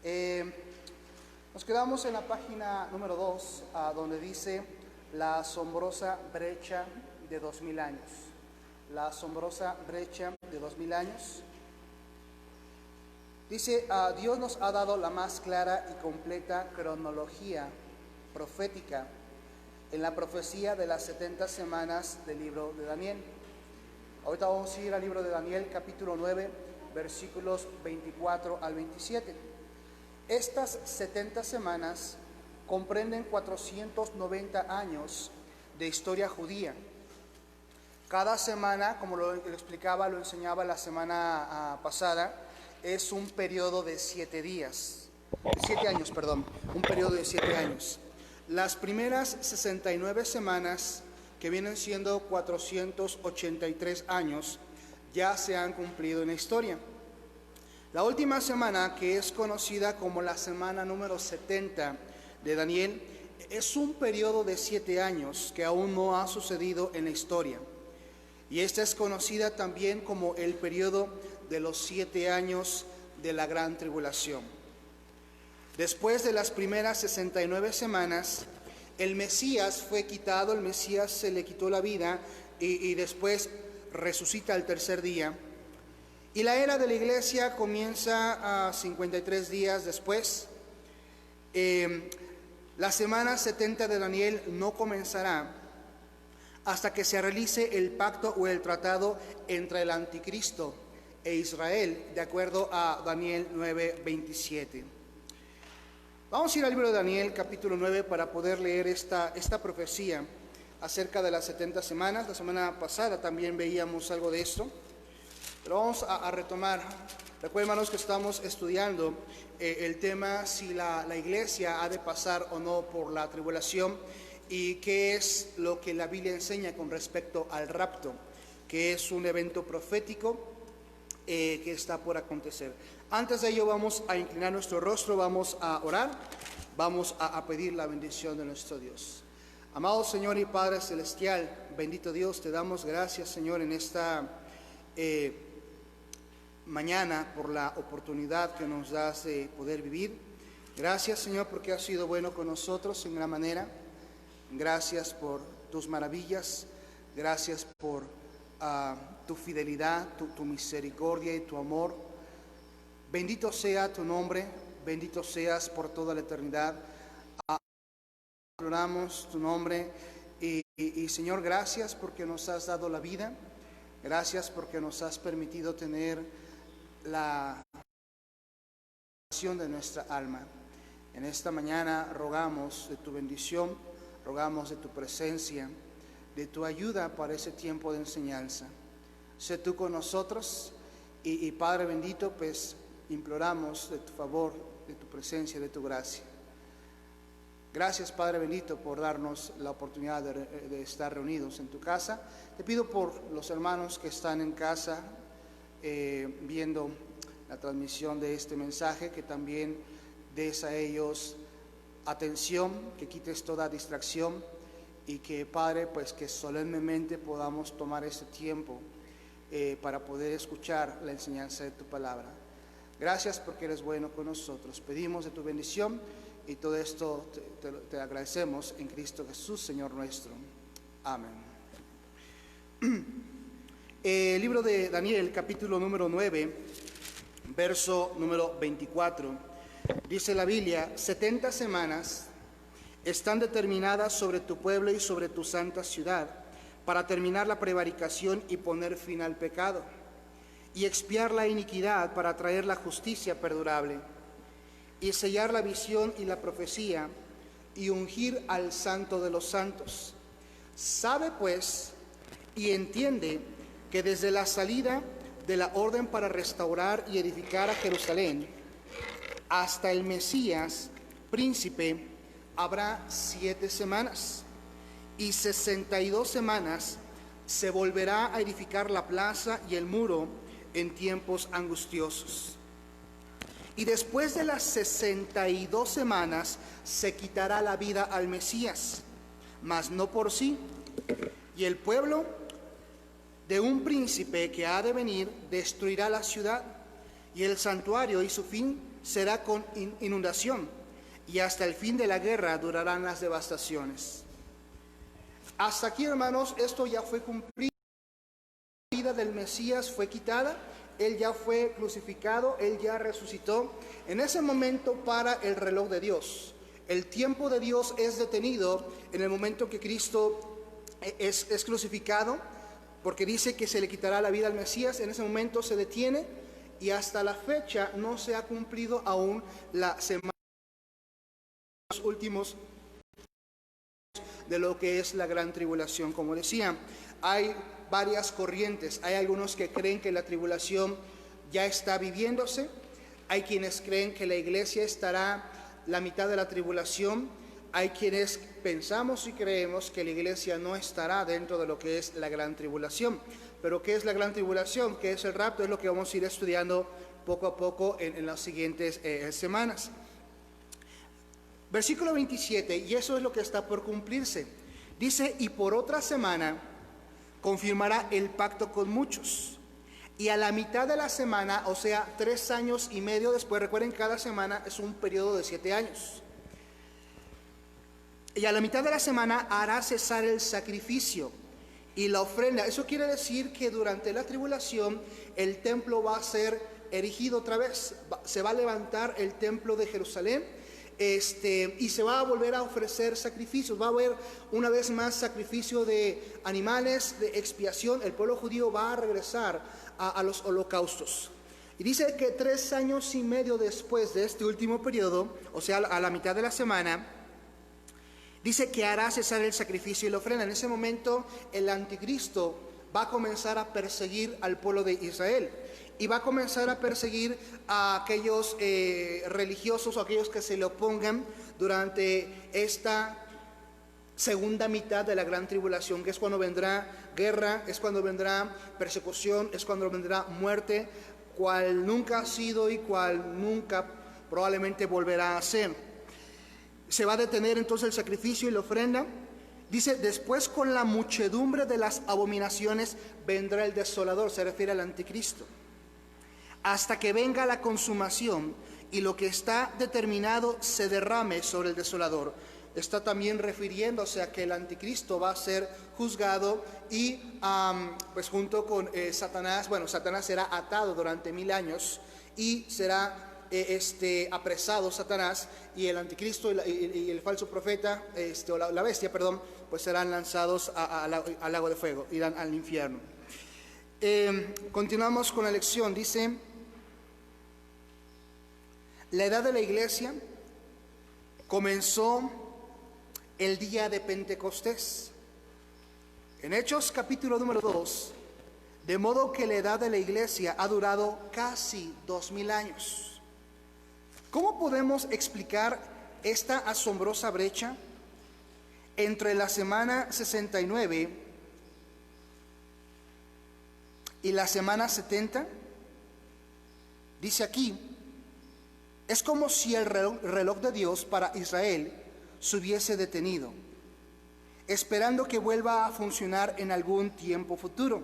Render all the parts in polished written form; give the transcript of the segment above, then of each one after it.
Eh, Nos quedamos en la página número 2, donde dice la asombrosa brecha de 2000 años. La asombrosa brecha de 2000 años. Dice, Dios nos ha dado la más clara y completa cronología profética en la profecía de las 70 semanas del libro de Daniel. Ahorita vamos a ir al libro de Daniel, capítulo 9, versículos 24 al 27. Estas 70 semanas comprenden 490 años de historia judía. Cada semana, como lo explicaba, lo enseñaba la semana pasada, es un periodo de 7 años, un periodo de 7 años. Las primeras 69 semanas, que vienen siendo 483 años, ya se han cumplido en la historia. La última semana, que es conocida como la semana número 70 de Daniel, es un periodo de 7 años que aún no ha sucedido en la historia. Y esta es conocida también como el periodo de los 7 años de la gran tribulación. Después de las primeras 69 semanas, el Mesías fue quitado, el Mesías se le quitó la vida y después resucita al tercer día. Y la era de la iglesia comienza a 53 días después. La semana 70 de Daniel no comenzará hasta que se realice el pacto o el tratado entre el anticristo e Israel, de acuerdo a Daniel 9:27. Vamos a ir al libro de Daniel, capítulo 9, para poder leer esta profecía acerca de las 70 semanas. La semana pasada también veíamos algo de esto, pero vamos a retomar. Recuerden, hermanos, que estamos estudiando el tema si la iglesia ha de pasar o no por la tribulación y qué es lo que la Biblia enseña con respecto al rapto, que es un evento profético que está por acontecer. Antes de ello vamos a inclinar nuestro rostro, vamos a orar, vamos a pedir la bendición de nuestro Dios. Amado Señor y Padre Celestial, bendito Dios, te damos gracias, Señor, en esta mañana por la oportunidad que nos das de poder vivir. Gracias, Señor, porque has sido bueno con nosotros en gran manera. Gracias por tus maravillas, gracias por tu fidelidad, tu misericordia y tu amor. Bendito sea tu nombre, bendito seas por toda la eternidad. Adoramos tu nombre y Señor, gracias porque nos has dado la vida, gracias porque nos has permitido tener la salvación de nuestra alma. En esta mañana rogamos de tu bendición, rogamos de tu presencia, de tu ayuda para ese tiempo de enseñanza. Sé tú con nosotros y Padre bendito, pues imploramos de tu favor, de tu presencia, de tu gracia. Gracias, Padre bendito, por darnos la oportunidad de estar reunidos en tu casa. Te pido por los hermanos que están en casa viendo la transmisión de este mensaje, que también des a ellos atención, que quites toda distracción y que, Padre, pues que solemnemente podamos tomar este tiempo para poder escuchar la enseñanza de tu palabra. Gracias porque eres bueno con nosotros. Pedimos de tu bendición y todo esto te agradecemos en Cristo Jesús, Señor nuestro. Amén. El libro de Daniel, capítulo número 9, verso número 24. Dice la Biblia: 70 semanas están determinadas sobre tu pueblo y sobre tu santa ciudad, para terminar la prevaricación y poner fin al pecado, y expiar la iniquidad para traer la justicia perdurable, y sellar la visión y la profecía, y ungir al santo de los santos. Sabe pues y entiende que desde la salida de la orden para restaurar y edificar a Jerusalén hasta el Mesías, príncipe, habrá 7 semanas, y 62 semanas se volverá a edificar la plaza y el muro en tiempos angustiosos. Y después de las 62 semanas se quitará la vida al Mesías, mas no por sí, y el pueblo de un príncipe que ha de venir destruirá la ciudad, y el santuario y su fin será con inundación, y hasta el fin de la guerra durarán las devastaciones. Hasta aquí, hermanos, esto ya fue cumplido. La vida del Mesías fue quitada, Él ya fue crucificado, Él ya resucitó. En ese momento para el reloj de Dios. El tiempo de Dios es detenido en el momento que Cristo es crucificado, porque dice que se le quitará la vida al Mesías. En ese momento se detiene y hasta la fecha no se ha cumplido aún la semana, los últimos de lo que es la gran tribulación. Como decía, hay varias corrientes. Hay algunos que creen que la tribulación ya está viviéndose. Hay quienes creen que la iglesia estará la mitad de la tribulación. Hay quienes pensamos y creemos que la iglesia no estará dentro de lo que es la gran tribulación. Pero ¿qué es la gran tribulación? ¿Qué es el rapto? Es lo que vamos a ir estudiando poco a poco en las siguientes semanas. Versículo 27, y eso es lo que está por cumplirse. Dice, y por otra semana confirmará el pacto con muchos. Y a la mitad de la semana, o sea, 3 años y medio después, recuerden, cada semana es un periodo de 7 años. Y a la mitad de la semana hará cesar el sacrificio y la ofrenda. Eso quiere decir que durante la tribulación el templo va a ser erigido otra vez. Se va a levantar el templo de Jerusalén. Y se va a volver a ofrecer sacrificios. Va a haber una vez más sacrificio de animales, de expiación. El pueblo judío va a regresar a los holocaustos. Y dice que 3 años y medio después de este último periodo, o sea, a la mitad de la semana, dice que hará cesar el sacrificio y la ofrenda. En ese momento el anticristo va a comenzar a perseguir al pueblo de Israel. Y va a comenzar a perseguir a aquellos religiosos o aquellos que se le opongan durante esta segunda mitad de la gran tribulación, que es cuando vendrá guerra, es cuando vendrá persecución, es cuando vendrá muerte, cual nunca ha sido y cual nunca probablemente volverá a ser. Se va a detener entonces el sacrificio y la ofrenda. Dice, después con la muchedumbre de las abominaciones vendrá el desolador, se refiere al anticristo. Hasta que venga la consumación y lo que está determinado se derrame sobre el desolador. Está también refiriéndose a que el anticristo va a ser juzgado y pues junto con Satanás, Satanás será atado durante 1000 años y será apresado Satanás, y el anticristo y el falso profeta, o la bestia, perdón, pues serán lanzados al lago de fuego, irán al infierno. Continuamos con la lección. Dice, la edad de la iglesia comenzó el día de Pentecostés. En Hechos capítulo número 2, de modo que la edad de la iglesia ha durado casi 2000 años. ¿Cómo podemos explicar esta asombrosa brecha entre la semana 69 y la semana 70? Dice aquí, es como si el reloj de Dios para Israel se hubiese detenido, esperando que vuelva a funcionar en algún tiempo futuro.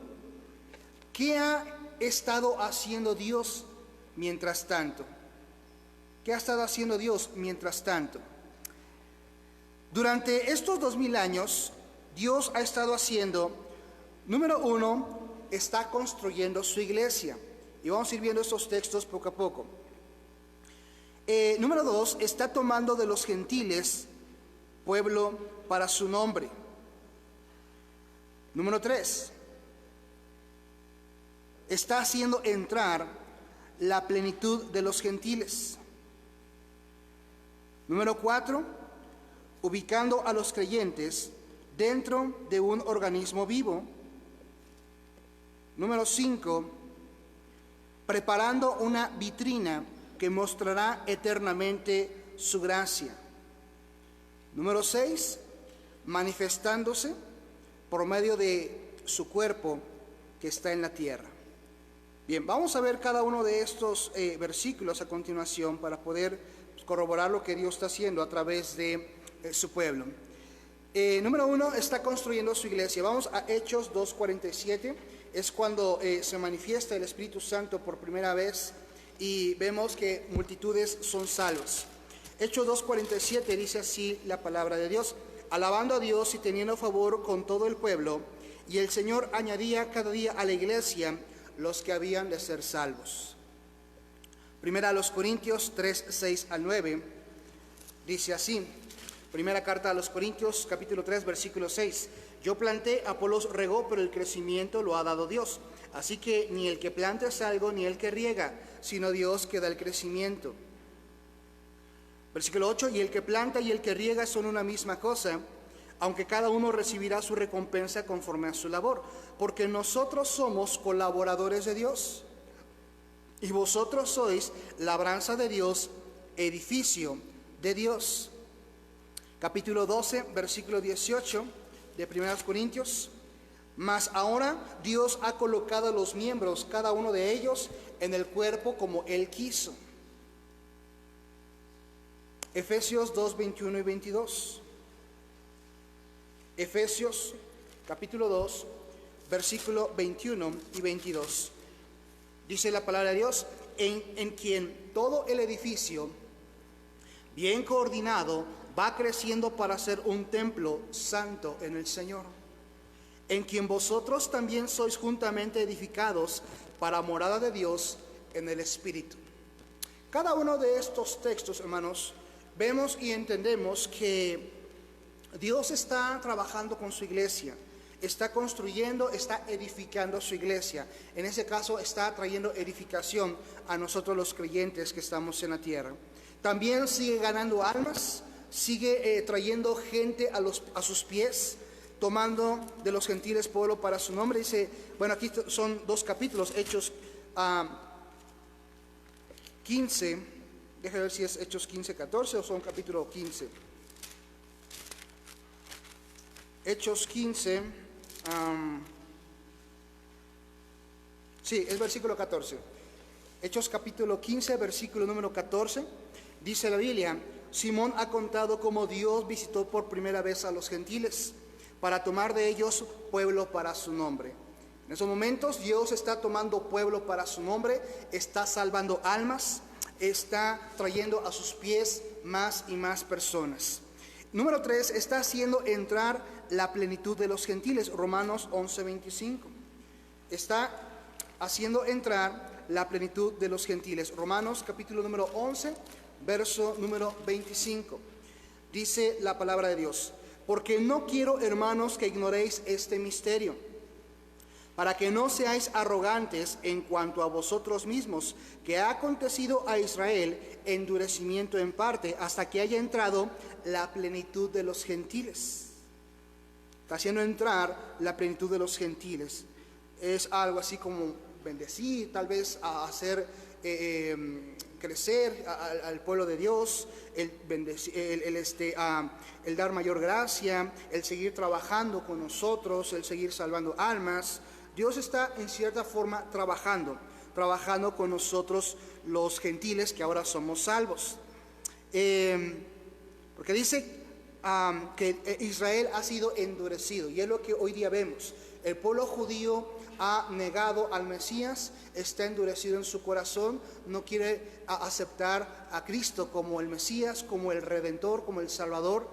¿Qué ha estado haciendo Dios mientras tanto? ¿Qué ha estado haciendo Dios mientras tanto? Durante estos 2000 años, Dios ha estado haciendo, número 1, está construyendo su iglesia. Y vamos a ir viendo estos textos poco a poco. Número 2, está tomando de los gentiles pueblo para su nombre. Número 3, está haciendo entrar la plenitud de los gentiles. Número 4, ubicando a los creyentes dentro de un organismo vivo. Número 5, preparando una vitrina que mostrará eternamente su gracia. Número 6, manifestándose por medio de su cuerpo que está en la tierra. Bien, vamos a ver cada uno de estos versículos a continuación para poder corroborar lo que Dios está haciendo a través de su pueblo. Número 1, está construyendo su iglesia. Vamos a Hechos 2:47. Es cuando se manifiesta el Espíritu Santo por primera vez y vemos que multitudes son salvos. Hechos 2:47 dice así la palabra de Dios: alabando a Dios y teniendo favor con todo el pueblo, y el Señor añadía cada día a la iglesia los que habían de ser salvos. Primera a los Corintios 3:6-9 dice así. Primera carta a los Corintios, capítulo 3, versículo 6: yo planté, Apolos regó, pero el crecimiento lo ha dado Dios. Así que ni el que planta es algo, ni el que riega, sino Dios que da el crecimiento. Versículo 8: y el que planta y el que riega son una misma cosa, aunque cada uno recibirá su recompensa conforme a su labor, porque nosotros somos colaboradores de Dios, y vosotros sois labranza de Dios, edificio de Dios. Capítulo 12, versículo 18 de 1 Corintios: mas ahora Dios ha colocado los miembros, cada uno de ellos, en el cuerpo como Él quiso. Efesios 2, 21 y 22. Efesios capítulo 2, versículo 21 y 22. Dice la palabra de Dios: en quien todo el edificio, bien coordinado, va creciendo para ser un templo santo en el Señor, en quien vosotros también sois juntamente edificados para morada de Dios en el Espíritu. Cada uno de estos textos, hermanos, vemos y entendemos que Dios está trabajando con su iglesia, está construyendo, está edificando su iglesia. En ese caso está trayendo edificación a nosotros los creyentes que estamos en la tierra. También sigue ganando almas, sigue trayendo gente a sus pies, tomando de los gentiles pueblo para su nombre. Dice, bueno, aquí son dos capítulos, Hechos 15, déjame ver si es Hechos 15, 14 o son capítulo 15. Hechos 15, sí, es versículo 14. Hechos capítulo 15, versículo número 14, dice la Biblia: Simón ha contado cómo Dios visitó por primera vez a los gentiles para tomar de ellos pueblo para su nombre. En esos momentos Dios está tomando pueblo para su nombre, está salvando almas, está trayendo a sus pies más y más personas. Número 3, está haciendo entrar la plenitud de los gentiles. Romanos 11:25. Está haciendo entrar la plenitud de los gentiles. Romanos capítulo número 11, verso número 25. Dice la palabra de Dios: porque no quiero, hermanos, que ignoréis este misterio, para que no seáis arrogantes en cuanto a vosotros mismos, que ha acontecido a Israel endurecimiento en parte, hasta que haya entrado la plenitud de los gentiles. Está haciendo entrar la plenitud de los gentiles. Es algo así como bendecir, tal vez a hacer crecer al pueblo de Dios, el dar mayor gracia, el seguir trabajando con nosotros, el seguir salvando almas. Dios está en cierta forma trabajando con nosotros los gentiles que ahora somos salvos. Porque dice que Israel ha sido endurecido, y es lo que hoy día vemos. El pueblo judío ha negado al Mesías, está endurecido en su corazón, no quiere aceptar a Cristo como el Mesías, como el Redentor, como el Salvador.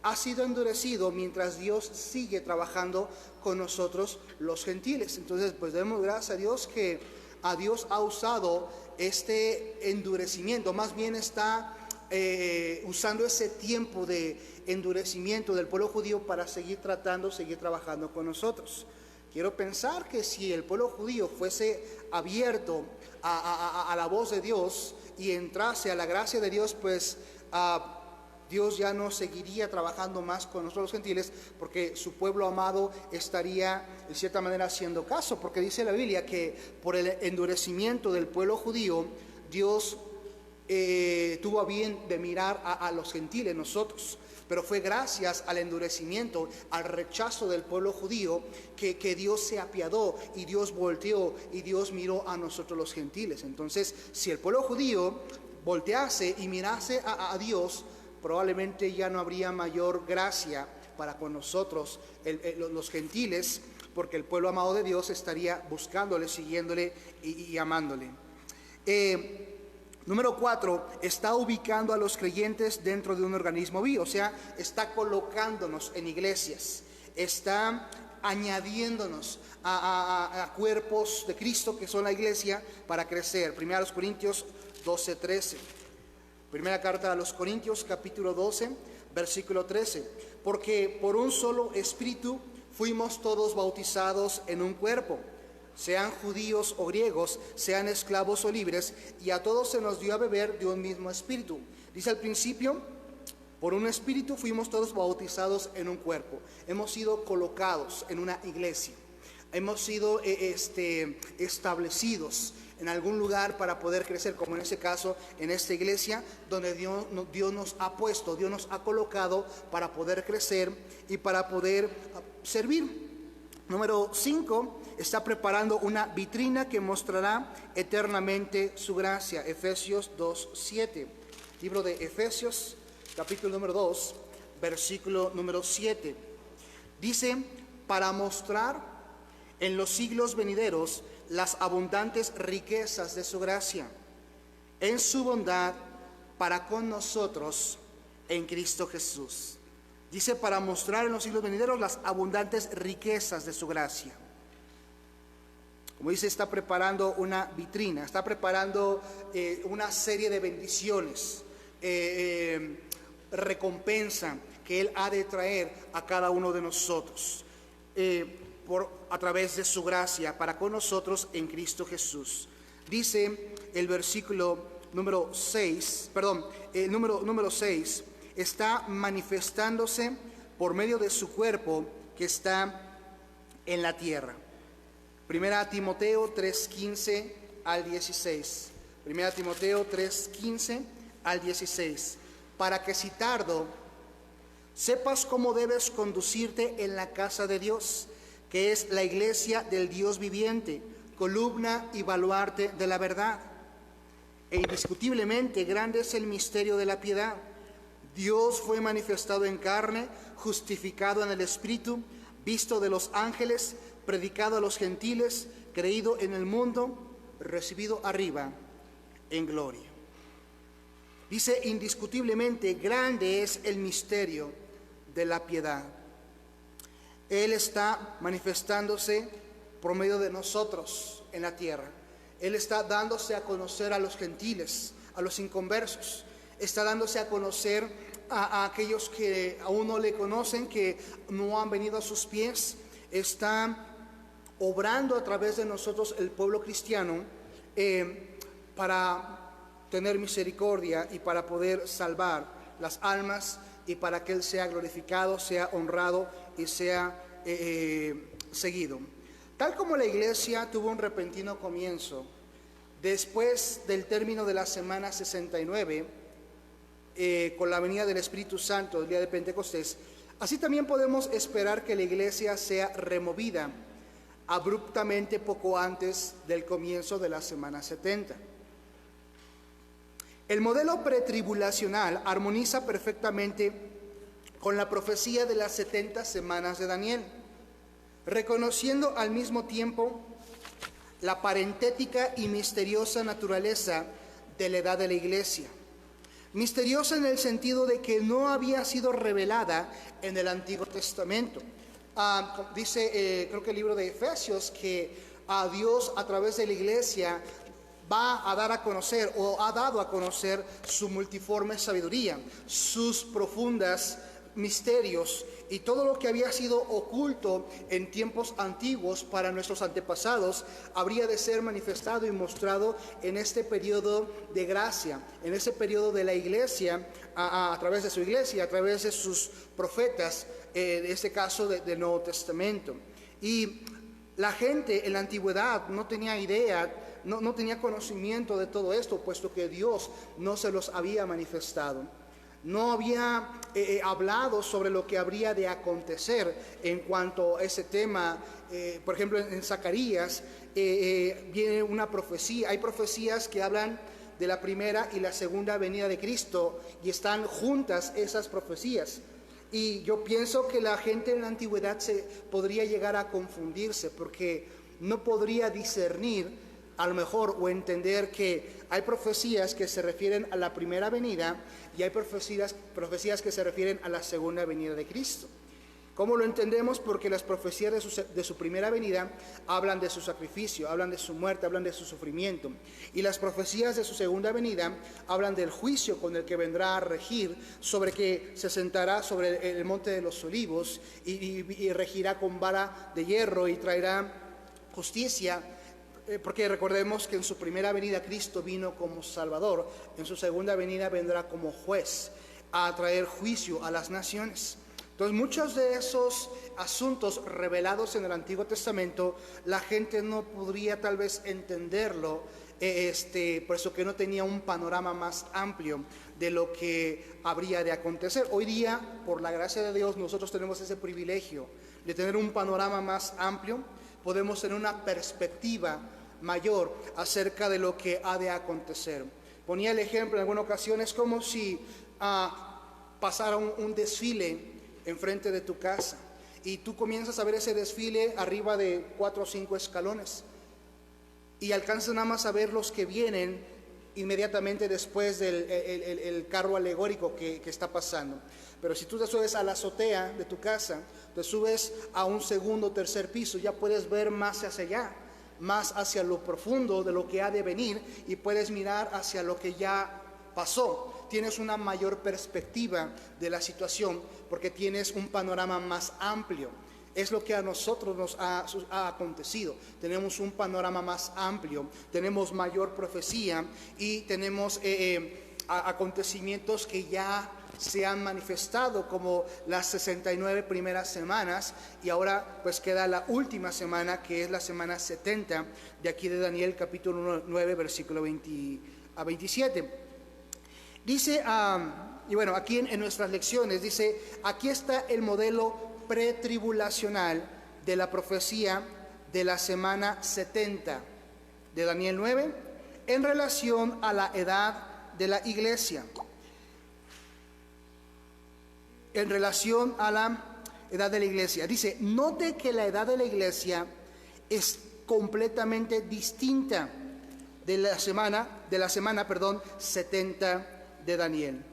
Ha sido endurecido mientras Dios sigue trabajando con nosotros los gentiles. Entonces, pues demos gracias a Dios que a Dios ha usado este endurecimiento, más bien está usando ese tiempo de endurecimiento del pueblo judío para seguir trabajando con nosotros. Quiero pensar que si el pueblo judío fuese abierto a la voz de Dios y entrase a la gracia de Dios, pues Dios ya no seguiría trabajando más con nosotros los gentiles, porque su pueblo amado estaría en cierta manera haciendo caso, porque dice la Biblia que por el endurecimiento del pueblo judío, Dios tuvo a bien de mirar a los gentiles, nosotros. Pero fue gracias al endurecimiento, al rechazo del pueblo judío, que Dios se apiadó y Dios volteó y Dios miró a nosotros los gentiles. Entonces, si el pueblo judío voltease y mirase a Dios, probablemente ya no habría mayor gracia para con nosotros los gentiles, porque el pueblo amado de Dios estaría buscándole, siguiéndole y amándole. Número 4, está ubicando a los creyentes dentro de un organismo vivo, o sea, está colocándonos en iglesias, está añadiéndonos a cuerpos de Cristo que son la iglesia para crecer. 1 Corintios 12:13. Primera carta a los Corintios, capítulo 12, versículo 13. Porque por un solo espíritu fuimos todos bautizados en un cuerpo, sean judíos o griegos, sean esclavos o libres, y a todos se nos dio a beber de un mismo espíritu. Dice al principio, por un espíritu fuimos todos bautizados en un cuerpo. Hemos sido colocados en una iglesia. Hemos sido establecidos en algún lugar para poder crecer, como en este caso, en esta iglesia, donde Dios nos ha puesto, Dios nos ha colocado para poder crecer y para poder servir. Número 5, está preparando una vitrina que mostrará eternamente su gracia. Efesios 2:7. Libro de Efesios, capítulo número 2, versículo número 7. Dice, para mostrar en los siglos venideros las abundantes riquezas de su gracia, en su bondad para con nosotros en Cristo Jesús. Dice, para mostrar en los siglos venideros las abundantes riquezas de su gracia. Como dice, está preparando una vitrina, está preparando una serie de bendiciones, recompensa que Él ha de traer a cada uno de nosotros, a través de su gracia para con nosotros en Cristo Jesús. Dice el versículo número 6, el número 6, está manifestándose por medio de su cuerpo que está en la tierra. Primera Timoteo 3:15 al 16. Primera Timoteo 3:15 al 16. Para que si tardo, sepas cómo debes conducirte en la casa de Dios, que es la iglesia del Dios viviente, columna y baluarte de la verdad. E indiscutiblemente grande es el misterio de la piedad. Dios fue manifestado en carne, justificado en el Espíritu, visto de los ángeles, predicado a los gentiles, creído en el mundo, recibido arriba en gloria. Dice, indiscutiblemente grande es el misterio de la piedad. Él está manifestándose por medio de nosotros en la tierra. Él está dándose a conocer a los gentiles, a los inconversos. Está dándose a conocer a aquellos que aún no le conocen, que no han venido a sus pies. Está obrando a través de nosotros, el pueblo cristiano, para tener misericordia y para poder salvar las almas y para que Él sea glorificado, sea honrado y sea seguido. Tal como la iglesia tuvo un repentino comienzo después del término de la semana 69, con la venida del Espíritu Santo el día de Pentecostés, así también podemos esperar que la iglesia sea removida abruptamente poco antes del comienzo de la semana 70. El modelo pretribulacional armoniza perfectamente con la profecía de las 70 semanas de Daniel, reconociendo al mismo tiempo la parentética y misteriosa naturaleza de la edad de la iglesia. Misteriosa en el sentido de que no había sido revelada en el Antiguo Testamento. Dice, creo que el libro de Efesios, que a Dios a través de la iglesia va a dar a conocer, o ha dado a conocer, su multiforme sabiduría, sus profundas misterios y todo lo que había sido oculto en tiempos antiguos para nuestros antepasados habría de ser manifestado y mostrado en este periodo de gracia, en ese periodo de la iglesia, a través de su iglesia, a través de sus profetas, en este caso del Nuevo Testamento. Y la gente en la antigüedad no tenía idea, no tenía conocimiento de todo esto, puesto que Dios no se los había manifestado. No había hablado sobre lo que habría de acontecer en cuanto a ese tema. Por ejemplo, en Zacarías viene una profecía. Hay profecías que hablan de la primera y la segunda venida de Cristo y están juntas esas profecías. Y yo pienso que la gente en la antigüedad se podría llegar a confundirse porque no podría discernir a lo mejor o entender que hay profecías que se refieren a la primera venida y hay profecías que se refieren a la segunda venida de Cristo. ¿Cómo lo entendemos? Porque las profecías de su primera venida hablan de su sacrificio, hablan de su muerte, hablan de su sufrimiento. Y las profecías de su segunda venida hablan del juicio con el que vendrá a regir, sobre que se sentará sobre el monte de los olivos y regirá con vara de hierro y traerá justicia. Porque recordemos que en su primera venida Cristo vino como Salvador, en su segunda venida vendrá como juez a traer juicio a las naciones. Entonces, muchos de esos asuntos revelados en el Antiguo Testamento, la gente no podría tal vez entenderlo, por eso que no tenía un panorama más amplio de lo que habría de acontecer. Hoy día, por la gracia de Dios, nosotros tenemos ese privilegio de tener un panorama más amplio, podemos tener una perspectiva mayor acerca de lo que ha de acontecer. Ponía el ejemplo en alguna ocasión, es como si pasara un desfile enfrente de tu casa y tú comienzas a ver ese desfile arriba de 4 o 5 escalones y alcanzas nada más a ver los que vienen inmediatamente después del el carro alegórico que está pasando. Pero si tú te subes a la azotea de tu casa, te subes a un segundo o tercer piso, ya puedes ver más hacia allá, más hacia lo profundo de lo que ha de venir, y puedes mirar hacia lo que ya pasó. Tienes una mayor perspectiva de la situación porque tienes un panorama más amplio. Es lo que a nosotros nos ha acontecido. Tenemos un panorama más amplio, tenemos mayor profecía y tenemos acontecimientos que ya se han manifestado, como las 69 primeras semanas, y ahora pues queda la última semana, que es la semana 70 de aquí de Daniel capítulo 9 versículo 20 a 27. Dice, y bueno, aquí en nuestras lecciones dice, aquí está el modelo pretribulacional de la profecía de la semana 70 de Daniel 9 en relación a la edad de la iglesia. En relación a la edad de la iglesia. Dice, note que la edad de la iglesia es completamente distinta de la semana 70 de Daniel.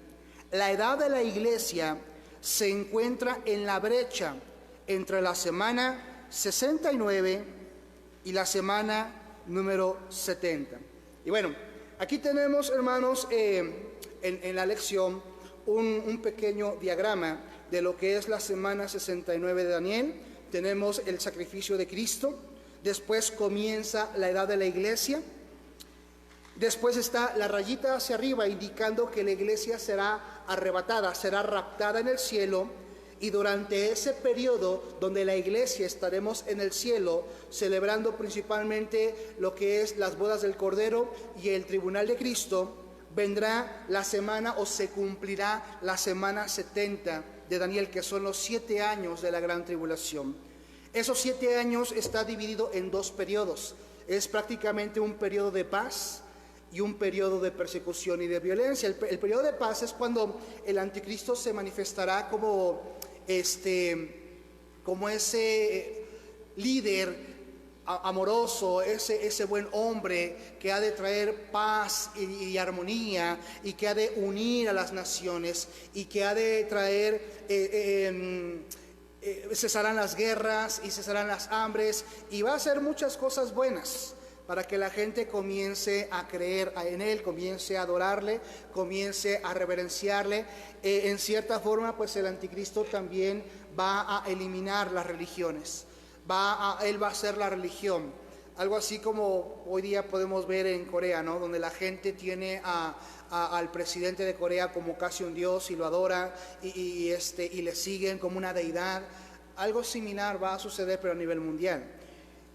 La edad de la iglesia se encuentra en la brecha entre la semana 69 y la semana número 70. Y bueno, aquí tenemos, hermanos, en la lección un pequeño diagrama de lo que es la semana 69 de Daniel. Tenemos el sacrificio de Cristo, después comienza la edad de la iglesia. Después está la rayita hacia arriba indicando que la iglesia será arrebatada, será raptada en el cielo, y durante ese periodo donde la iglesia estaremos en el cielo celebrando principalmente lo que es las bodas del Cordero y el tribunal de Cristo, vendrá la semana o se cumplirá la semana 70 de Daniel, que son los 7 años de la gran tribulación. Esos 7 años está dividido en 2 periodos, es prácticamente un periodo de paz y un periodo de persecución y de violencia. El periodo de paz es cuando el anticristo se manifestará como ese líder amoroso, ese buen hombre que ha de traer paz y armonía, y que ha de unir a las naciones, y que ha de traer cesarán las guerras y cesarán las hambres, y va a hacer muchas cosas buenas para que la gente comience a creer en Él, comience a adorarle, comience a reverenciarle. En cierta forma, pues el anticristo también va a eliminar las religiones. Él va a ser la religión. Algo así como hoy día podemos ver en Corea, ¿no? Donde la gente tiene al presidente de Corea como casi un dios y lo adora y le siguen como una deidad. Algo similar va a suceder, pero a nivel mundial.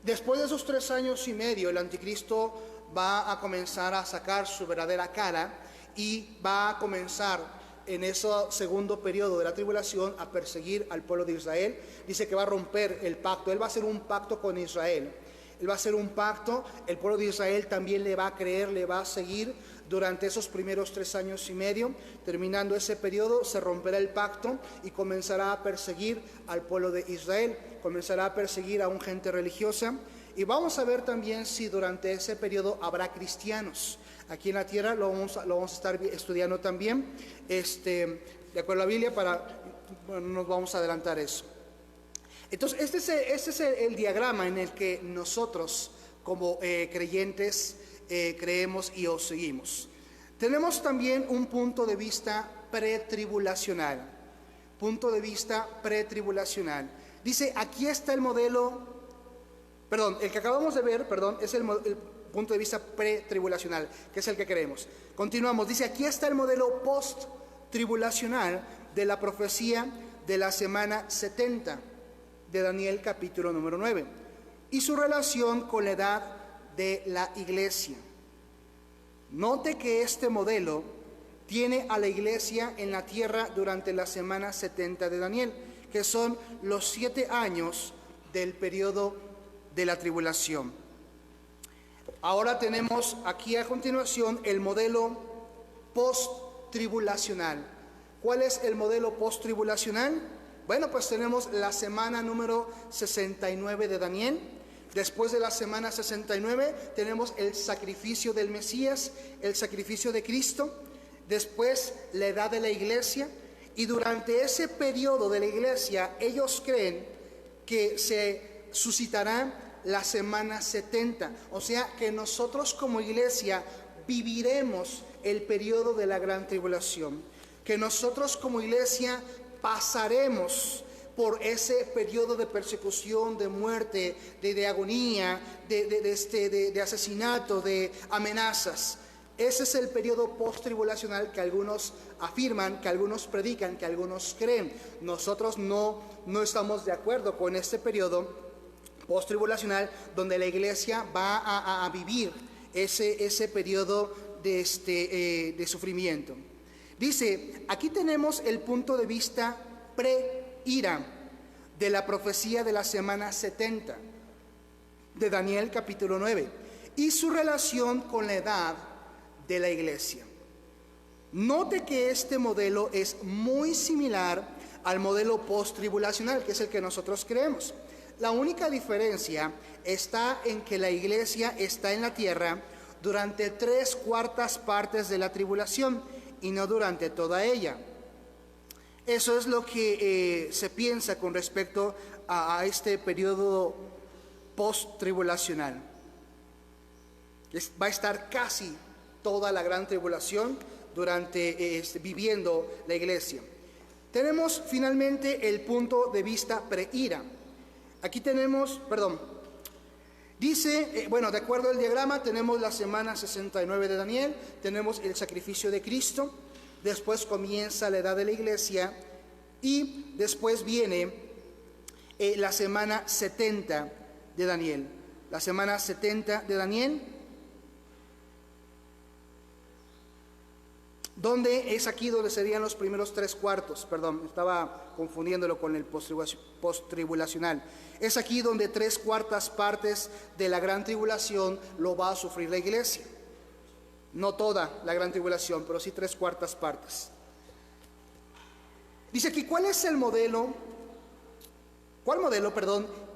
Después de esos 3 años y medio, el anticristo va a comenzar a sacar su verdadera cara y va a comenzar en ese segundo periodo de la tribulación a perseguir al pueblo de Israel. Dice que va a romper el pacto. Él va a hacer un pacto con Israel. Él va a hacer un pacto. El pueblo de Israel también le va a creer, le va a seguir durante esos primeros 3 años y medio. Terminando ese periodo, se romperá el pacto y comenzará a perseguir al pueblo de Israel. Comenzará a perseguir a un gente religiosa Y vamos a ver también si durante ese periodo habrá cristianos. Aquí en la tierra lo vamos a estar estudiando también, de acuerdo a la Biblia, nos vamos a adelantar eso. Entonces, este es el diagrama en el que nosotros como creyentes creemos y os seguimos. Tenemos también un punto de vista pretribulacional. Punto de vista pretribulacional. Dice, aquí está el modelo, el que acabamos de ver, es el punto de vista pretribulacional, que es el que creemos. Continuamos, dice, aquí está el modelo post-tribulacional de la profecía de la semana 70 de Daniel capítulo número 9 y su relación con la edad de la iglesia. Note que este modelo tiene a la iglesia en la tierra durante la semana 70 de Daniel, que son los 7 años del periodo de la tribulación. Ahora tenemos aquí a continuación el modelo post-tribulacional. ¿Cuál es el modelo post-tribulacional? Bueno, pues tenemos la semana número 69 de Daniel. Después de la semana 69 tenemos el sacrificio del Mesías, el sacrificio de Cristo. Después la edad de la iglesia. Y durante ese periodo de la iglesia ellos creen que se suscitará la semana 70. O sea que nosotros como iglesia viviremos el periodo de la gran tribulación. Que nosotros como iglesia pasaremos por ese periodo de persecución, de muerte, de agonía, de asesinato, de amenazas. Ese es el periodo post-tribulacional que algunos afirman, que algunos predican, que algunos creen. Nosotros no estamos de acuerdo con este periodo post-tribulacional donde la iglesia va a vivir ese periodo de sufrimiento. Dice, aquí tenemos el punto de vista pre-ira de la profecía de la semana 70 de Daniel capítulo 9 y su relación con la edad de la iglesia. Note que este modelo es muy similar al modelo post-tribulacional, que es el que nosotros creemos. La única diferencia está en que la iglesia está en la tierra durante 3/4 partes de la tribulación y no durante toda ella. Eso es lo que se piensa con respecto a este periodo post-tribulacional. Va a estar casi toda la gran tribulación viviendo la iglesia. Tenemos finalmente el punto de vista pre-ira. Aquí tenemos, dice, de acuerdo al diagrama, tenemos la semana 69 de Daniel, tenemos el sacrificio de Cristo, después comienza la edad de la iglesia y después viene la semana 70 de Daniel. La semana 70 de Daniel, donde es aquí donde serían los primeros 3/4, estaba confundiéndolo con el post-tribulacional. Es aquí donde 3/4 partes de la gran tribulación lo va a sufrir la iglesia. No toda la gran tribulación, pero sí 3/4 partes. Dice aquí, ¿cuál modelo,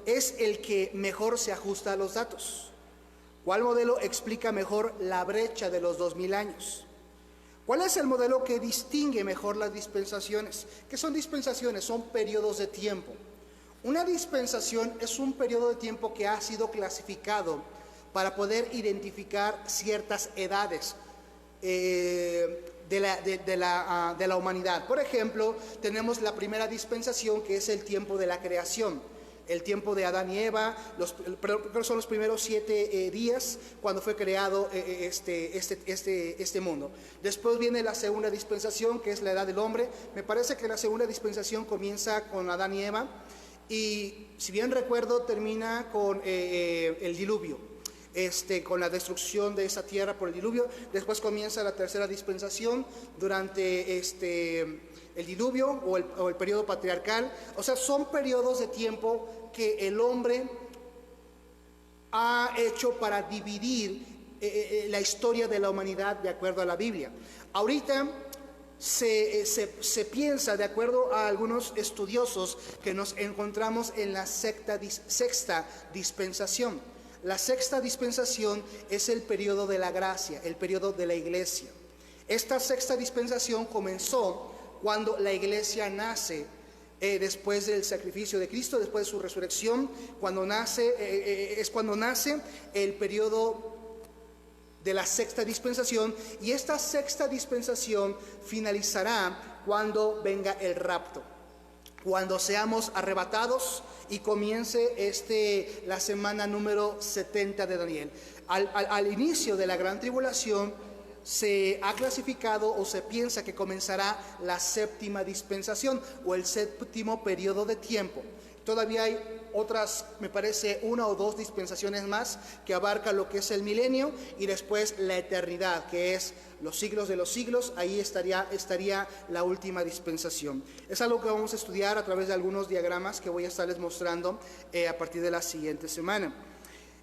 es el que mejor se ajusta a los datos? ¿Cuál modelo explica mejor la brecha de los 2000 años? ¿Cuál es el modelo que distingue mejor las dispensaciones? ¿Qué son dispensaciones? Son periodos de tiempo. Una dispensación es un periodo de tiempo que ha sido clasificado para poder identificar ciertas edades de la humanidad. Por ejemplo, tenemos la primera dispensación, que es el tiempo de la creación. El tiempo de Adán y Eva, son los primeros 7 días cuando fue creado este mundo. Después viene la segunda dispensación, que es la edad del hombre. Me parece que la segunda dispensación comienza con Adán y Eva y, si bien recuerdo, termina con el diluvio, con la destrucción de esa tierra por el diluvio. Después comienza la tercera dispensación durante el diluvio o el periodo patriarcal. O sea, son periodos de tiempo que el hombre ha hecho para dividir la historia de la humanidad de acuerdo a la Biblia. Ahorita se piensa, de acuerdo a algunos estudiosos, que nos encontramos en la sexta dispensación. La sexta dispensación es el periodo de la gracia, el periodo de la iglesia. Esta sexta dispensación comenzó cuando la iglesia nace, después del sacrificio de Cristo, después de su resurrección, es cuando nace el periodo de la sexta dispensación, y esta sexta dispensación finalizará cuando venga el rapto, cuando seamos arrebatados y comience la semana número 70 de Daniel. Al inicio de la gran tribulación se ha clasificado o se piensa que comenzará la séptima dispensación o el séptimo periodo de tiempo. Todavía hay otras, me parece, una o dos dispensaciones más que abarca lo que es el milenio y después la eternidad, que es los siglos de los siglos. Ahí estaría la última dispensación. Es algo que vamos a estudiar a través de algunos diagramas que voy a estarles mostrando a partir de la siguiente semana.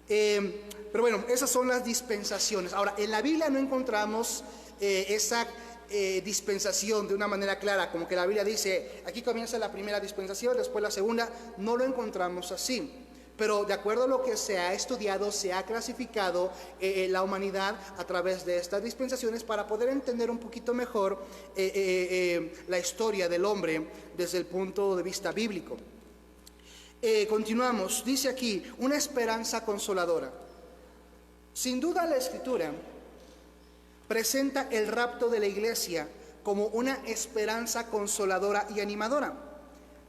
Pero bueno, esas son las dispensaciones. Ahora, en la Biblia no encontramos esa dispensación de una manera clara, como que la Biblia dice, aquí comienza la primera dispensación, después la segunda. No lo encontramos así. Pero de acuerdo a lo que se ha estudiado, se ha clasificado la humanidad a través de estas dispensaciones para poder entender un poquito mejor la historia del hombre desde el punto de vista bíblico. Continuamos, dice aquí, una esperanza consoladora. Sin duda la Escritura presenta el rapto de la iglesia como una esperanza consoladora y animadora.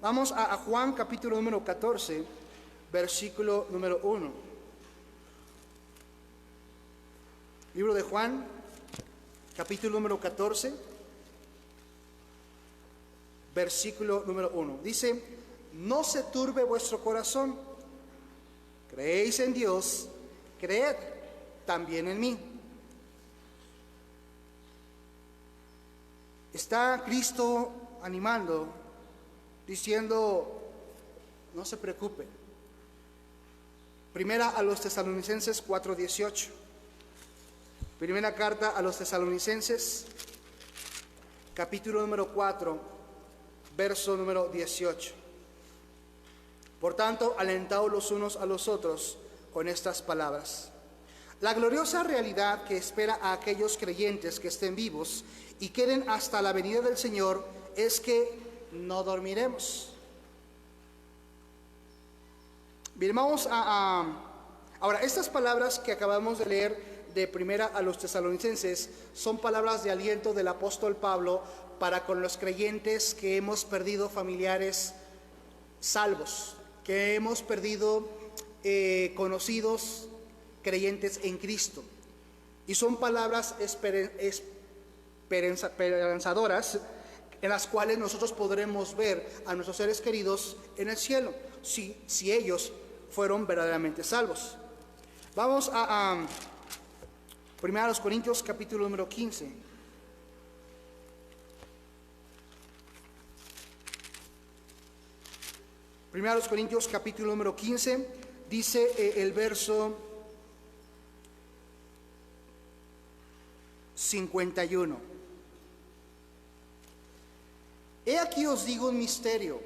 Vamos a Juan capítulo número 14, versículo número 1. Libro de Juan, capítulo número 14, versículo número 1. Dice: no se turbe vuestro corazón, creéis en Dios, creed también en mí. Está Cristo animando, diciendo, no se preocupe. Primera a los Tesalonicenses 4:18. Primera carta a los Tesalonicenses, capítulo número 4, verso número 18. Por tanto, alentaos los unos a los otros con estas palabras. La gloriosa realidad que espera a aquellos creyentes que estén vivos y queden hasta la venida del Señor es que no dormiremos. Bien, vamos ahora, estas palabras que acabamos de leer de primera a los Tesalonicenses son palabras de aliento del apóstol Pablo para con los creyentes que hemos perdido familiares salvos, que hemos perdido conocidos creyentes en Cristo. Y son palabras esperanzadoras en las cuales nosotros podremos ver a nuestros seres queridos en el cielo, si ellos fueron verdaderamente salvos. Vamos a 1 Corintios capítulo número 15. Primeros Corintios capítulo número 15, dice el verso 51. He aquí os digo un misterio,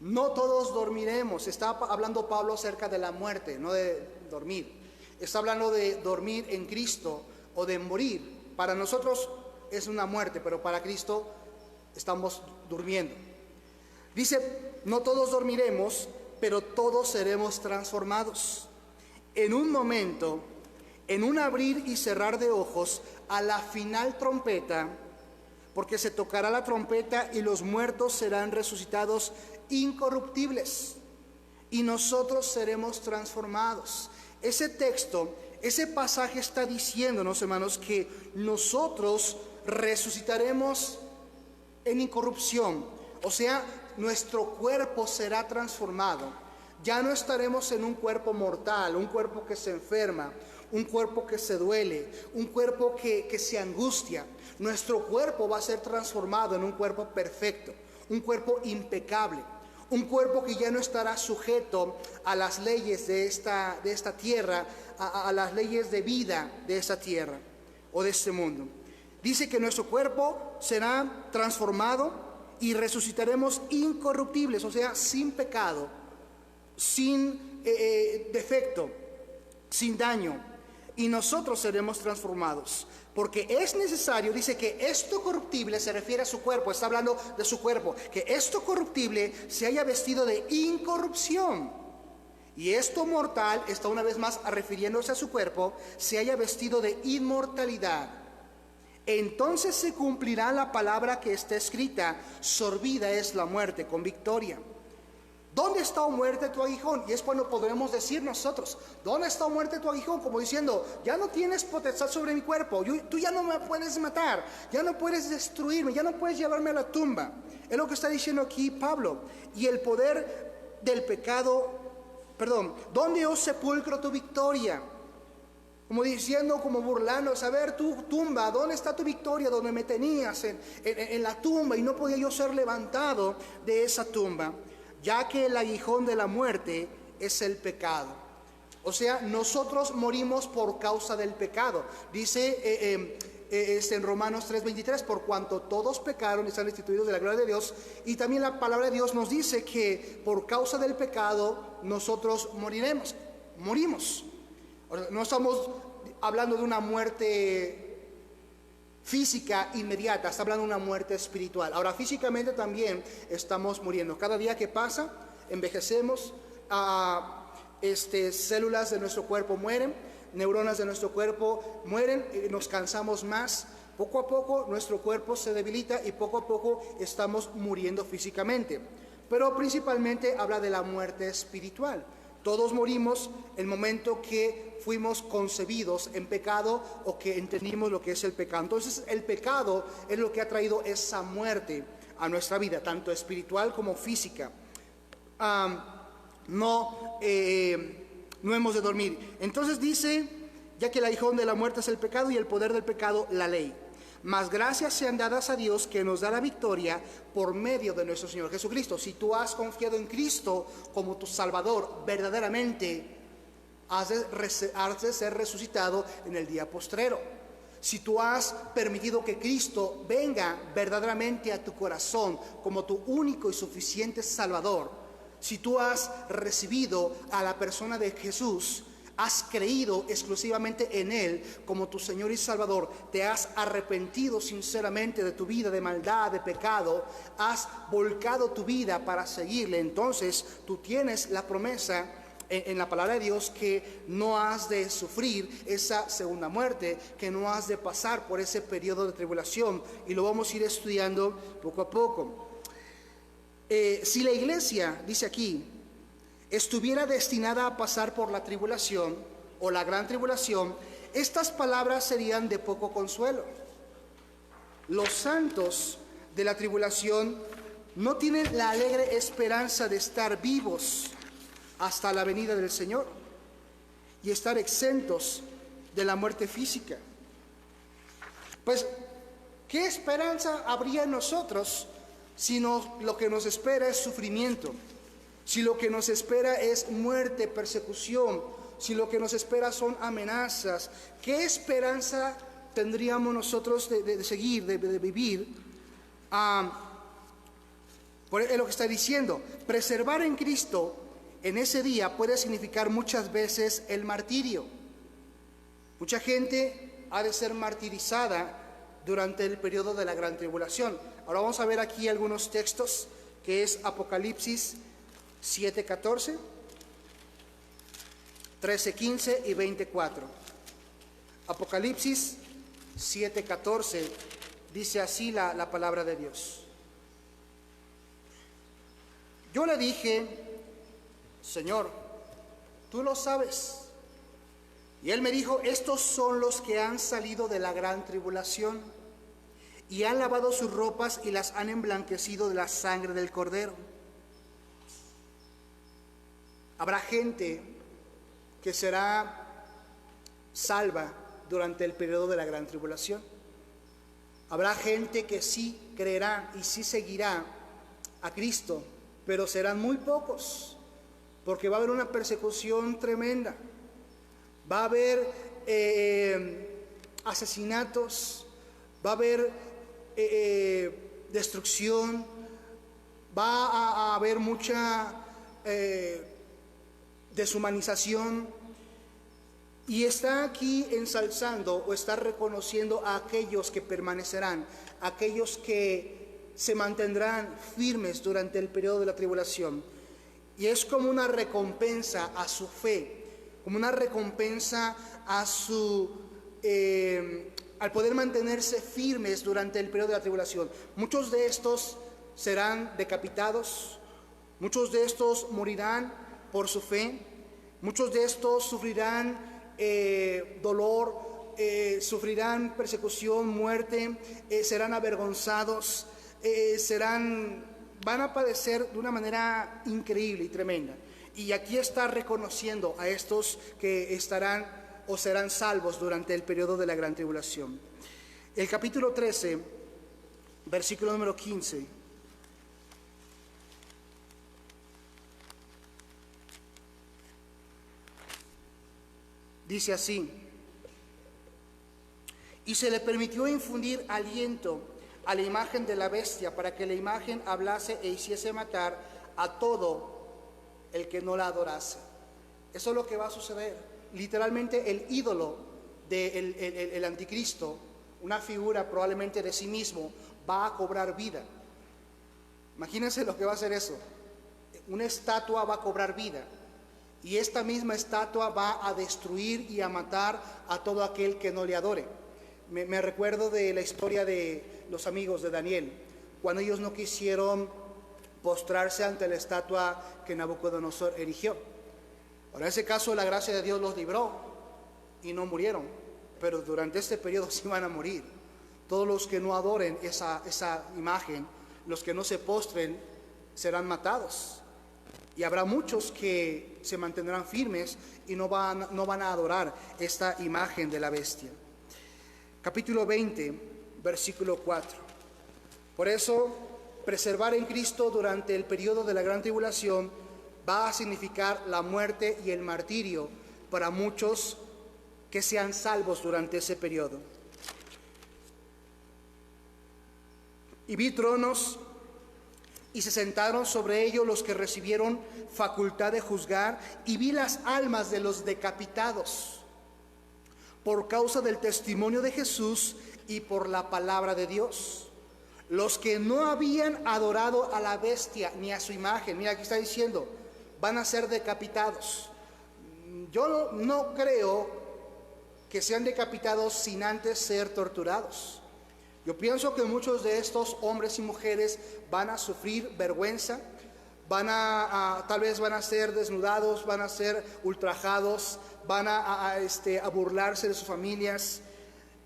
no todos dormiremos. Está hablando Pablo acerca de la muerte, no de dormir. Está hablando de dormir en Cristo o de morir. Para nosotros es una muerte, pero para Cristo estamos durmiendo. Dice, no todos dormiremos, pero todos seremos transformados. En un momento, en un abrir y cerrar de ojos, a la final trompeta, porque se tocará la trompeta y los muertos serán resucitados incorruptibles y nosotros seremos transformados. Ese texto, ese pasaje está diciéndonos, hermanos, que nosotros resucitaremos en incorrupción, o sea, nuestro cuerpo será transformado. Ya no estaremos en un cuerpo mortal, un cuerpo que se enferma, un cuerpo que se duele, un cuerpo que se angustia. Nuestro cuerpo va a ser transformado en un cuerpo perfecto, un cuerpo impecable, un cuerpo que ya no estará sujeto a las leyes de esta tierra, a las leyes de vida de esta tierra o de este mundo. Dice que nuestro cuerpo será transformado y resucitaremos incorruptibles, o sea, sin pecado, sin defecto, sin daño, y nosotros seremos transformados. Porque es necesario, dice que esto corruptible, se refiere a su cuerpo, está hablando de su cuerpo, que esto corruptible se haya vestido de incorrupción, y esto mortal, está una vez más refiriéndose a su cuerpo, se haya vestido de inmortalidad. Entonces se cumplirá la palabra que está escrita: sorbida es la muerte con victoria. ¿Dónde está, oh muerte, tu aguijón? Y es cuando podremos decir nosotros: ¿dónde está, oh muerte, tu aguijón? Como diciendo: ya no tienes potestad sobre mi cuerpo, tú ya no me puedes matar, ya no puedes destruirme, ya no puedes llevarme a la tumba. Es lo que está diciendo aquí Pablo. Y el poder del pecado, ¿dónde, oh sepulcro, tu victoria? Como diciendo, como burlando: a ver, tu tumba, ¿dónde está tu victoria? Donde me tenías en la tumba, y no podía yo ser levantado de esa tumba. Ya que el aguijón de la muerte es el pecado. O sea, nosotros morimos por causa del pecado. Dice en Romanos 3:23: por cuanto todos pecaron y están destituidos de la gloria de Dios. Y también la palabra de Dios nos dice que por causa del pecado nosotros morimos. No estamos hablando de una muerte física inmediata, está hablando de una muerte espiritual. Ahora, físicamente también estamos muriendo. Cada día que pasa, envejecemos, células de nuestro cuerpo mueren, neuronas de nuestro cuerpo mueren, nos cansamos más. Poco a poco nuestro cuerpo se debilita y poco a poco estamos muriendo físicamente. Pero principalmente habla de la muerte espiritual. Todos morimos el momento que fuimos concebidos en pecado o que entendimos lo que es el pecado. Entonces el pecado es lo que ha traído esa muerte a nuestra vida, tanto espiritual como física. No hemos de dormir. Entonces dice: ya que el aguijón de la muerte es el pecado y el poder del pecado la ley. Mas gracias sean dadas a Dios, que nos da la victoria por medio de nuestro Señor Jesucristo. Si tú has confiado en Cristo como tu Salvador, verdaderamente has de ser resucitado en el día postrero. Si tú has permitido que Cristo venga verdaderamente a tu corazón como tu único y suficiente Salvador, si tú has recibido a la persona de Jesús, has creído exclusivamente en Él como tu Señor y Salvador, te has arrepentido sinceramente de tu vida de maldad, de pecado, has volcado tu vida para seguirle, entonces tú tienes la promesa en la palabra de Dios que no has de sufrir esa segunda muerte, que no has de pasar por ese periodo de tribulación, y lo vamos a ir estudiando poco a poco. Si la iglesia, dice aquí, estuviera destinada a pasar por la tribulación o la gran tribulación, estas palabras serían de poco consuelo. Los santos de la tribulación no tienen la alegre esperanza de estar vivos hasta la venida del Señor y estar exentos de la muerte física. Pues, ¿qué esperanza habría en nosotros si lo que nos espera es sufrimiento? Si lo que nos espera es muerte, persecución, si lo que nos espera son amenazas, ¿qué esperanza tendríamos nosotros de seguir, de vivir? Es lo que está diciendo. Preservar en Cristo en ese día puede significar muchas veces el martirio. Mucha gente ha de ser martirizada durante el periodo de la gran tribulación. Ahora vamos a ver aquí algunos textos, que es Apocalipsis 7:14, 13:15 y 20:4. Apocalipsis 7:14 dice así la palabra de Dios. Yo le dije: Señor, tú lo sabes. Y él me dijo: estos son los que han salido de la gran tribulación y han lavado sus ropas y las han emblanquecido de la sangre del Cordero. Habrá gente que será salva durante el periodo de la gran tribulación. Habrá gente que sí creerá y sí seguirá a Cristo, pero serán muy pocos, porque va a haber una persecución tremenda. Va a haber asesinatos, va a haber destrucción, va a haber mucha deshumanización, Y está aquí ensalzando o está reconociendo a aquellos que permanecerán, aquellos que se mantendrán firmes durante el periodo de la tribulación. Y es como una recompensa a su fe, como una recompensa a al poder mantenerse firmes durante el periodo de la tribulación. Muchos de estos serán decapitados, muchos de estos morirán por su fe, muchos de estos sufrirán dolor, sufrirán persecución, muerte, serán avergonzados, van a padecer de una manera increíble y tremenda. Y aquí está reconociendo a estos que estarán o serán salvos durante el periodo de la gran tribulación. El capítulo 13, versículo número 15. Dice así: y se le permitió infundir aliento a la imagen de la bestia, para que la imagen hablase e hiciese matar a todo el que no la adorase. Eso es lo que va a suceder. Literalmente el ídolo del anticristo, una figura probablemente de sí mismo, va a cobrar vida. Imagínense lo que va a hacer eso. Una estatua va a cobrar vida. Y esta misma estatua va a destruir y a matar a todo aquel que no le adore. Me recuerdo de la historia de los amigos de Daniel, cuando ellos no quisieron postrarse ante la estatua que Nabucodonosor erigió. Ahora, en ese caso, la gracia de Dios los libró y no murieron, pero durante este periodo sí van a morir. Todos los que no adoren esa imagen, los que no se postren, serán matados. Y habrá muchos que se mantendrán firmes y no van a adorar esta imagen de la bestia. Capítulo 20, versículo 4. Por eso, preservar en Cristo durante el periodo de la gran tribulación va a significar la muerte y el martirio para muchos que sean salvos durante ese periodo. Y vi tronos, y se sentaron sobre ellos los que recibieron facultad de juzgar, y vi las almas de los decapitados por causa del testimonio de Jesús y por la palabra de Dios, los que no habían adorado a la bestia ni a su imagen. Mira, aquí está diciendo, van a ser decapitados. Yo no creo que sean decapitados sin antes ser torturados. Yo pienso que muchos de estos hombres y mujeres van a sufrir vergüenza, tal vez van a ser desnudados, van a ser ultrajados, van a burlarse de sus familias,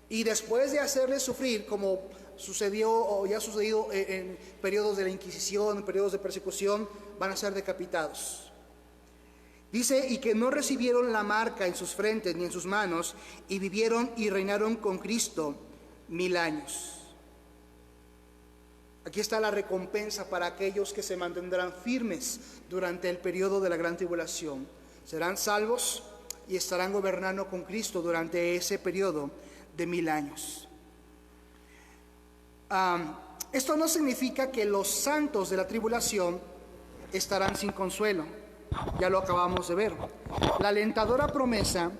y después de hacerles sufrir, como sucedió o ya ha sucedido en periodos de la Inquisición, en periodos de persecución, van a ser decapitados. Dice, y que no recibieron la marca en sus frentes ni en sus manos, y vivieron y reinaron con Cristo 1000 años. Aquí está la recompensa para aquellos que se mantendrán firmes durante el periodo de la gran tribulación. Serán salvos y estarán gobernando con Cristo durante ese periodo de 1000 años. Esto no significa que los santos de la tribulación estarán sin consuelo. Ya lo acabamos de ver. La alentadora promesa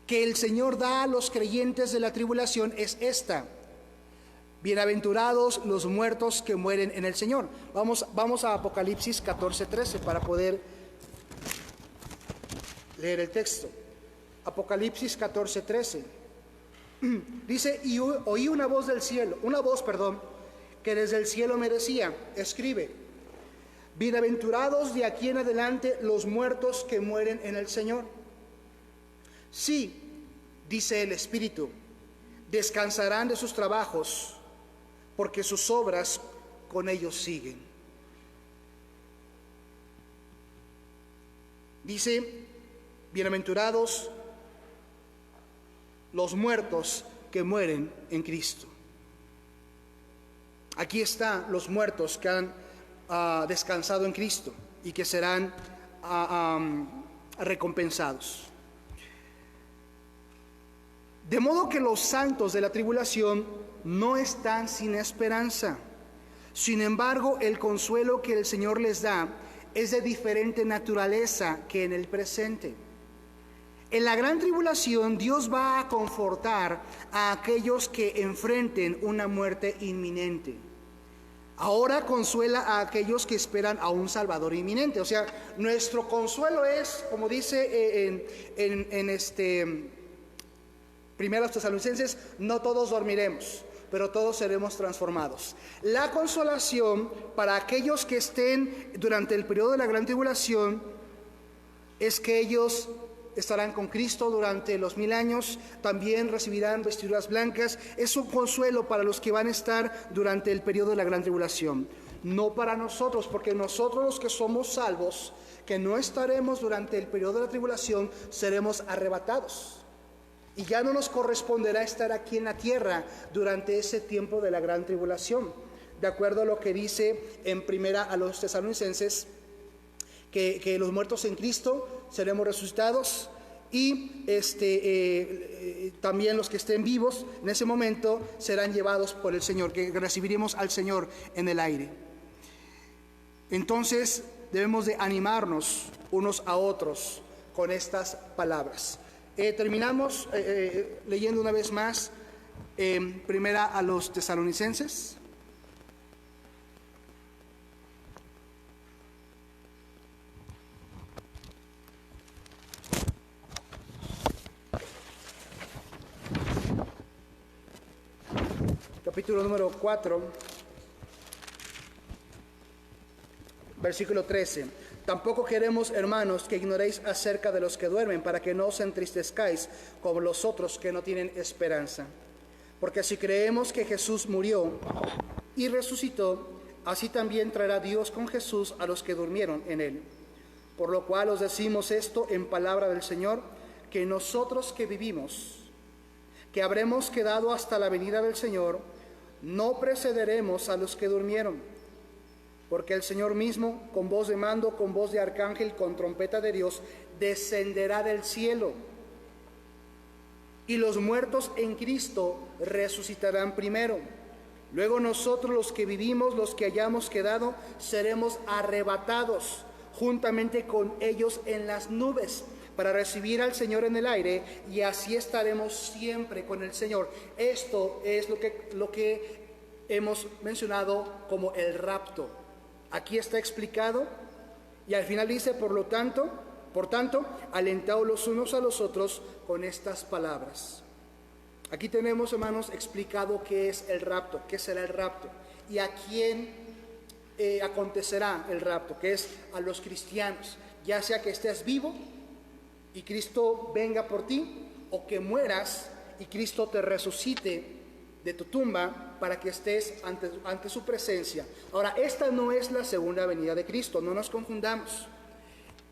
que el Señor da a los creyentes de la tribulación es esta: bienaventurados los muertos que mueren en el Señor. Vamos a Apocalipsis 14:13 para poder leer el texto. Apocalipsis 14:13. Dice, y oí una voz, que desde el cielo me decía, escribe, bienaventurados de aquí en adelante los muertos que mueren en el Señor. Sí, dice el Espíritu, descansarán de sus trabajos, porque sus obras con ellos siguen. Dice, bienaventurados los muertos que mueren en Cristo. Aquí están los muertos que han descansado en Cristo y que serán recompensados. De modo que los santos de la tribulación no están sin esperanza. Sin embargo, el consuelo que el Señor les da es de diferente naturaleza que en el presente. En la gran tribulación Dios va a confortar a aquellos que enfrenten una muerte inminente. Ahora consuela a aquellos que esperan a un Salvador inminente. O sea, nuestro consuelo es, como dice en Primera Tesalonicenses, no todos dormiremos, pero todos seremos transformados. La consolación para aquellos que estén durante el periodo de la gran tribulación es que ellos estarán con Cristo durante los 1000 años, también recibirán vestiduras blancas. Es un consuelo para los que van a estar durante el periodo de la gran tribulación, no para nosotros, porque nosotros los que somos salvos, que no estaremos durante el periodo de la tribulación, seremos arrebatados. Y ya no nos corresponderá estar aquí en la tierra durante ese tiempo de la gran tribulación. De acuerdo a lo que dice en Primera a los Tesalonicenses, que los muertos en Cristo seremos resucitados y también los que estén vivos en ese momento serán llevados por el Señor, que recibiremos al Señor en el aire. Entonces debemos de animarnos unos a otros con estas palabras. Terminamos leyendo una vez más Primera a los Tesalonicenses. Capítulo número 4, versículo 13. Tampoco queremos, hermanos, que ignoréis acerca de los que duermen, para que no os entristezcáis como los otros que no tienen esperanza. Porque si creemos que Jesús murió y resucitó, así también traerá Dios con Jesús a los que durmieron en él. Por lo cual os decimos esto en palabra del Señor, que nosotros que vivimos, que habremos quedado hasta la venida del Señor, no precederemos a los que durmieron, porque el Señor mismo, con voz de mando, con voz de arcángel, con trompeta de Dios, descenderá del cielo, y los muertos en Cristo resucitarán primero. Luego nosotros los que vivimos, los que hayamos quedado, seremos arrebatados juntamente con ellos en las nubes, para recibir al Señor en el aire, y así estaremos siempre con el Señor. Esto es lo que hemos mencionado como el rapto. Aquí está explicado, y al final dice, por tanto, alentaos los unos a los otros con estas palabras. Aquí tenemos, hermanos, explicado qué es el rapto, qué será el rapto, y a quién acontecerá el rapto, que es a los cristianos, ya sea que estés vivo y Cristo venga por ti, o que mueras y Cristo te resucite de tu tumba para que estés ante su presencia. Ahora, esta no es la segunda venida de Cristo, no nos confundamos.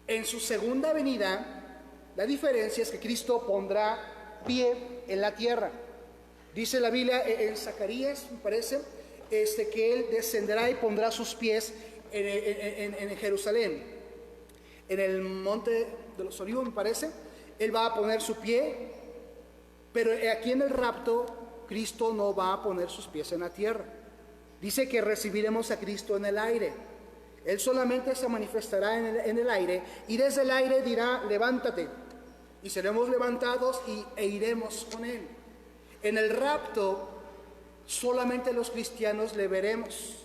En su segunda venida, la diferencia es que Cristo pondrá pie en la tierra. Dice la Biblia en Zacarías, me parece, que Él descenderá y pondrá sus pies en Jerusalén, en el monte de los Olivos, me parece. Él va a poner su pie, pero aquí en el rapto Cristo no va a poner sus pies en la tierra. Dice que recibiremos a Cristo en el aire. Él solamente se manifestará en el aire, y desde el aire dirá, levántate, y seremos levantados e iremos con Él. En el rapto solamente los cristianos le veremos.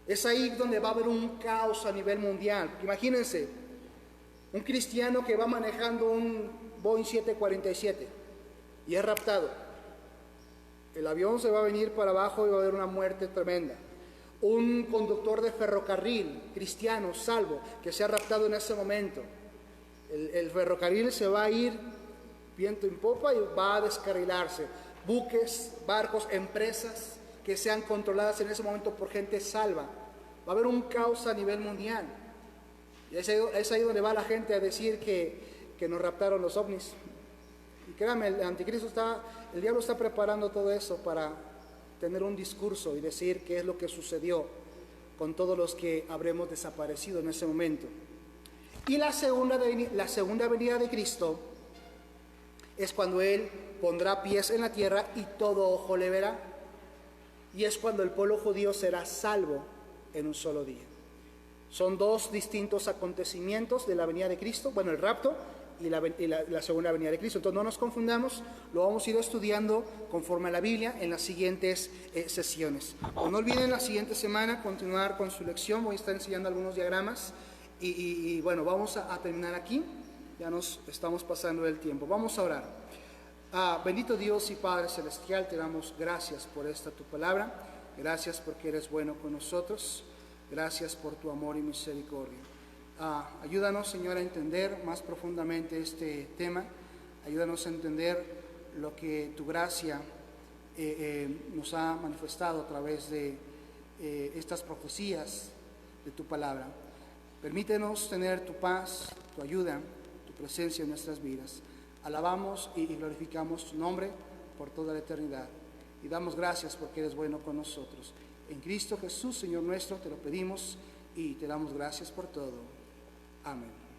Es ahí donde va a haber un caos a nivel mundial. Imagínense, un cristiano que va manejando un Boeing 747 y es raptado. El avión se va a venir para abajo y va a haber una muerte tremenda. Un conductor de ferrocarril cristiano, salvo, que se ha raptado en ese momento. El ferrocarril se va a ir viento en popa y va a descarrilarse. Buques, barcos, empresas que sean controladas en ese momento por gente salva. Va a haber un caos a nivel mundial. Y es ahí donde va la gente a decir que nos raptaron los ovnis. Y créanme, el diablo está preparando todo eso para tener un discurso y decir qué es lo que sucedió con todos los que habremos desaparecido en ese momento. Y la segunda venida de Cristo es cuando Él pondrá pies en la tierra y todo ojo le verá. Y es cuando el pueblo judío será salvo en un solo día. Son dos distintos acontecimientos de la venida de Cristo, bueno, el rapto y la segunda venida de Cristo. Entonces no nos confundamos, lo vamos a ir estudiando conforme a la Biblia en las siguientes sesiones. No olviden la siguiente semana continuar con su lección, voy a estar enseñando algunos diagramas y bueno, vamos a terminar aquí, ya nos estamos pasando el tiempo. Vamos a orar. Bendito Dios y Padre Celestial, te damos gracias por esta tu palabra, gracias porque eres bueno con nosotros, gracias por tu amor y misericordia. Ayúdanos, Señor, a entender más profundamente este tema. Ayúdanos a entender lo que tu gracia nos ha manifestado a través de estas profecías de tu palabra. Permítenos tener tu paz, tu ayuda, tu presencia en nuestras vidas. Alabamos y glorificamos tu nombre por toda la eternidad. Y damos gracias porque eres bueno con nosotros. En Cristo Jesús, Señor nuestro, te lo pedimos y te damos gracias por todo. Amén.